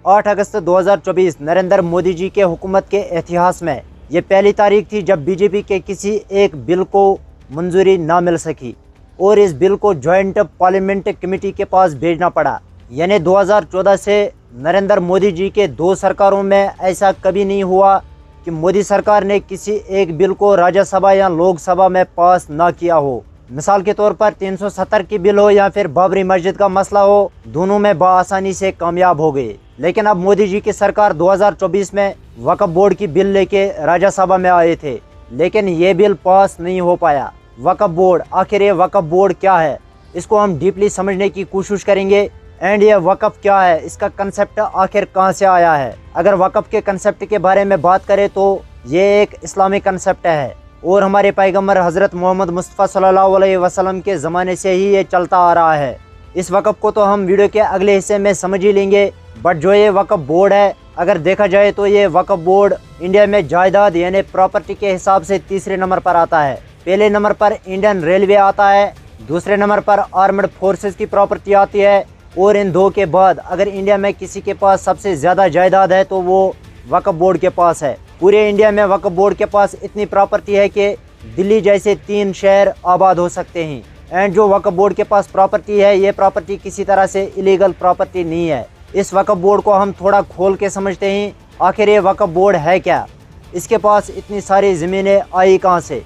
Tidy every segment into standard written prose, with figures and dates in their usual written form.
8 अगस्त 2024 नरेंद्र मोदी जी के हुकूमत के इतिहास में ये पहली तारीख थी जब बीजेपी के किसी एक बिल को मंजूरी ना मिल सकी और इस बिल को जॉइंट पार्लियामेंट कमेटी के पास भेजना पड़ा। यानी 2014 से नरेंद्र मोदी जी के 2 सरकारों में ऐसा कभी नहीं हुआ कि मोदी सरकार ने किसी एक बिल को राज्यसभा या लोकसभा में पास ना किया हो। मिसाल के तौर पर 370 की बिल हो या फिर बाबरी मस्जिद का मसला हो, दोनों में बआसानी से कामयाब हो गए। लेकिन अब मोदी जी की सरकार 2024 में वक्फ बोर्ड की बिल लेके राज्यसभा में आए थे, लेकिन ये बिल पास नहीं हो पाया। वक्फ बोर्ड, आखिर ये वक्फ बोर्ड क्या है, इसको हम डीपली समझने की कोशिश करेंगे। एंड ये वक्फ क्या है, इसका कंसेप्ट आखिर कहाँ से आया है। अगर वक्फ के कंसेप्ट के बारे में बात करें तो ये एक इस्लामिक कंसेप्ट है और हमारे पैगंबर हज़रत मोहम्मद मुस्तफ़ा सल्लल्लाहु अलैहि वसल्लम के ज़माने से ही ये चलता आ रहा है। इस वक्फ को तो हम वीडियो के अगले हिस्से में समझ ही लेंगे, बट जो ये वक्फ बोर्ड है, अगर देखा जाए तो ये वक्फ बोर्ड इंडिया में जायदाद यानी प्रॉपर्टी के हिसाब से तीसरे नंबर पर आता है। पहले नंबर पर इंडियन रेलवे आता है, दूसरे नंबर पर आर्मड फोर्सेस की प्रॉपर्टी आती है और इन 2 के बाद अगर इंडिया में किसी के पास सबसे ज़्यादा जायदाद है तो वो वक्फ बोर्ड के पास है। पूरे इंडिया में वक्फ बोर्ड के पास इतनी प्रॉपर्टी है कि दिल्ली जैसे 3 शहर आबाद हो सकते हैं। एंड जो वक्फ बोर्ड के पास प्रॉपर्टी है, ये प्रॉपर्टी किसी तरह से इलीगल प्रॉपर्टी नहीं है। इस वक्फ बोर्ड को हम थोड़ा खोल के समझते हैं, आखिर ये वक्फ बोर्ड है क्या, इसके पास इतनी सारी ज़मीनें आई कहाँ से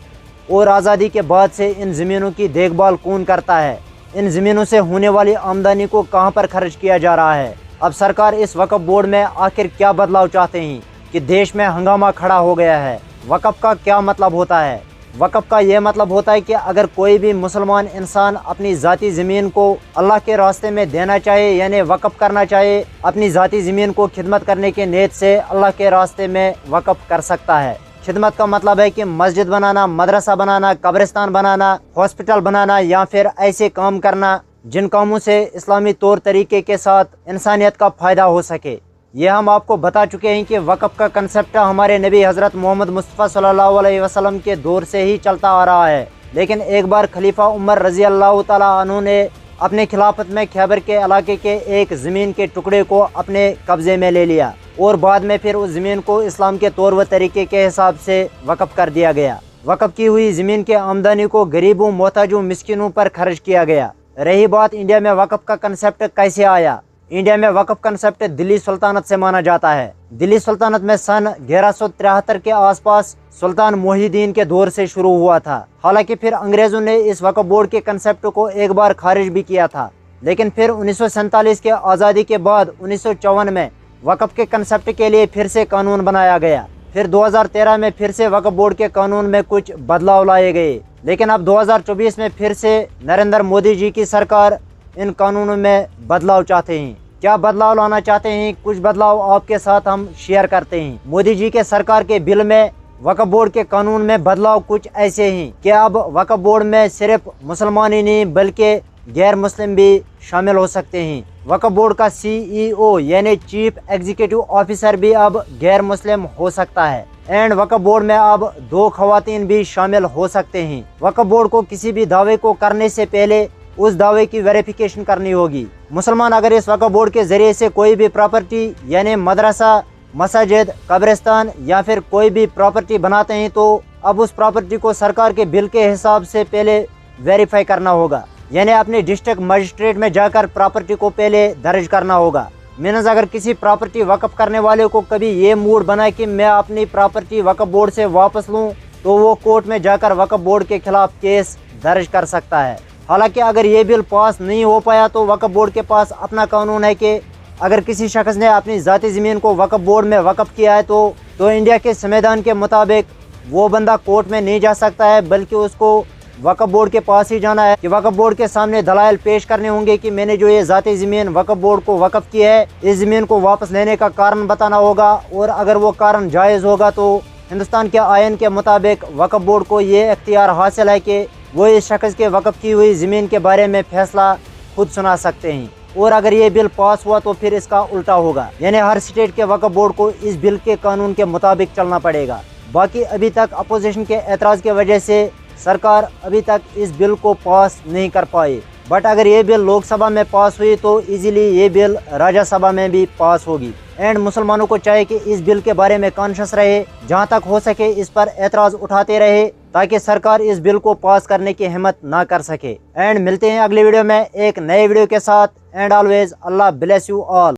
और आज़ादी के बाद से इन ज़मीनों की देखभाल कौन करता है, इन ज़मीनों से होने वाली आमदनी को कहाँ पर खर्च किया जा रहा है। अब सरकार इस वक्फ बोर्ड में आखिर क्या बदलाव चाहते हैं कि देश में हंगामा खड़ा हो गया है। वक्फ का क्या मतलब होता है? वक्फ का ये मतलब होता है कि अगर कोई भी मुसलमान इंसान अपनी ज़ाती ज़मीन को अल्लाह के रास्ते में देना चाहे, यानी वक्फ करना चाहे, अपनी ज़ाती ज़मीन को खिदमत करने के नीयत से अल्लाह के रास्ते में वक्फ कर सकता है। खिदमत का मतलब है कि मस्जिद बनाना, मदरसा बनाना, कब्रिस्तान बनाना, हॉस्पिटल बनाना या फिर ऐसे काम करना जिन कामों से इस्लामी तौर तरीके के साथ इंसानियत का फ़ायदा हो सके। ये हम आपको बता चुके हैं कि वक्फ का कंसेप्ट हमारे नबी हज़रत मोहम्मद मुस्तफ़ा सल्लल्लाहु अलैहि वसल्लम के दौर से ही चलता आ रहा है। लेकिन एक बार खलीफा उमर रज़ी अल्लाह ताला अन्हु ने अपने खिलाफत में खैबर के इलाके के एक ज़मीन के टुकड़े को अपने कब्ज़े में ले लिया और बाद में फिर उस ज़मीन को इस्लाम के तौर व तरीके के हिसाब से वक्फ कर दिया गया। वक्फ की हुई ज़मीन के आमदनी को गरीबों, मोहताजों, मिस्किनों पर खर्च किया गया। रही बात इंडिया में वक्फ का कंसेप्ट कैसे आया, इंडिया में वक्फ कंसेप्ट दिल्ली सुल्तानत से माना जाता है। दिल्ली सुल्तानत में सन 1173 के आसपास सुल्तान मोहिउद्दीन के दौर से शुरू हुआ था। हालांकि फिर अंग्रेज़ों ने इस वक्फ बोर्ड के कंसेप्ट को एक बार खारिज भी किया था, लेकिन फिर 1947 के आज़ादी के बाद 1954 में वक्फ के कंसेप्ट के लिए फिर से कानून बनाया गया। फिर 2013 में फिर से वक्फ बोर्ड के कानून में कुछ बदलाव लाए गए, लेकिन अब 2024 में फिर से नरेंद्र मोदी जी की सरकार इन कानूनों में बदलाव चाहते हैं। क्या बदलाव लाना चाहते हैं, कुछ बदलाव आपके साथ हम शेयर करते हैं। मोदी जी के सरकार के बिल में वक्फ बोर्ड के कानून में बदलाव कुछ ऐसे हैं कि अब वक्फ बोर्ड में सिर्फ मुसलमान ही नहीं बल्कि गैर मुस्लिम भी शामिल हो सकते हैं। वक्फ बोर्ड का CEO यानी चीफ एग्जीक्यूटिव ऑफिसर भी अब गैर मुस्लिम हो सकता है। एंड वक्फ बोर्ड में अब 2 खवातीन भी शामिल हो सकते हैं। वक्फ बोर्ड को किसी भी दावे को करने से पहले उस दावे की वेरिफिकेशन करनी होगी। मुसलमान अगर इस वक्फ बोर्ड के जरिए से कोई भी प्रॉपर्टी यानी मदरसा, मस्जिद, कब्रिस्तान या फिर कोई भी प्रॉपर्टी बनाते हैं तो अब उस प्रॉपर्टी को सरकार के बिल के हिसाब से पहले वेरीफाई करना होगा, यानी अपने डिस्ट्रिक्ट मजिस्ट्रेट में जाकर प्रॉपर्टी को पहले दर्ज करना होगा। मीन्स अगर किसी प्रॉपर्टी वक्फ करने वाले को कभी ये मूड बना कि मैं अपनी प्रॉपर्टी वक्फ बोर्ड से वापस लूँ तो वो कोर्ट में जाकर वक्फ बोर्ड के खिलाफ केस दर्ज कर सकता है। हालांकि अगर ये बिल पास नहीं हो पाया तो वक्फ बोर्ड के पास अपना कानून है कि अगर किसी शख्स ने अपनी ज़ाती ज़मीन को वक्फ बोर्ड में वक्फ किया है तो इंडिया के संविधान के मुताबिक वो बंदा कोर्ट में नहीं जा सकता है, बल्कि उसको वक्फ बोर्ड के पास ही जाना है कि वक्फ बोर्ड के सामने दलाइल पेश करने होंगे कि मैंने जो ये ज़ाती ज़मीन वक्फ बोर्ड को वक्फ की है, इस ज़मीन को वापस लेने का कारण बताना होगा। और अगर वो कारण जायज़ होगा तो हिंदुस्तान के आयन के मुताबिक वक्फ बोर्ड को ये इख्तियार हासिल है कि वो इस शख्स के वक्फ की हुई ज़मीन के बारे में फैसला खुद सुना सकते हैं। और अगर ये बिल पास हुआ तो फिर इसका उल्टा होगा, यानी हर स्टेट के वक्फ बोर्ड को इस बिल के कानून के मुताबिक चलना पड़ेगा। बाकी अभी तक अपोजिशन के एतराज़ की वजह से सरकार अभी तक इस बिल को पास नहीं कर पाई। बट अगर ये बिल लोकसभा में पास हुई तो इजीली ये बिल राज्यसभा में भी पास होगी। एंड मुसलमानों को चाहिए कि इस बिल के बारे में कॉन्शियस रहे, जहां तक हो सके इस पर एतराज उठाते रहे ताकि सरकार इस बिल को पास करने की हिम्मत ना कर सके। एंड मिलते हैं अगले वीडियो में एक नए वीडियो के साथ। And always Allah bless you all.